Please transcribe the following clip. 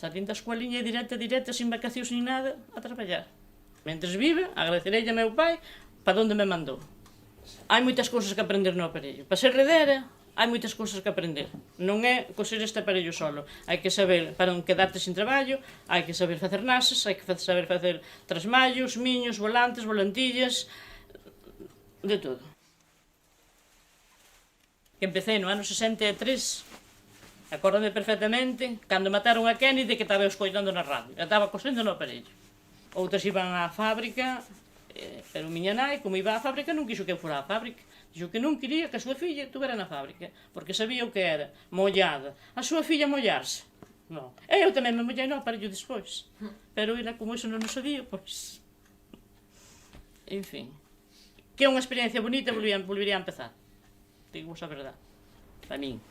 Salín da escueliña directa, sin vacacións nin nada, a traballar. Mentres vive, agradecerei a meu pai para onde me mandou. Hai moitas cousas que aprender no aparello. Para ser redera, hai moitas cousas que aprender. Non é coser este aparello solo. Hai que saber para non quedarte sin traballo, hai que saber facer nases, hai que saber facer trasmallos, miños, volantes, volantillas, de todo. Que empecé no ano 63, acórdame perfectamente, cando mataron a Kennedy, que estaba escoitando na radio, e estaba cosendo no aparello. Outras iban á fábrica, pero miña nai, como iba á fábrica, non quixo que eu fora á fábrica. Dixo que non quería que a súa filla estuvera na fábrica, porque sabía o que era, mollada. A súa filla mollarse. Non. E eu tamén me mollei no aparello despois. Pero era como iso non o sabía, pois... En fin. Que é unha experiencia bonita, volvería a empezar. Digo a verdade. Para min.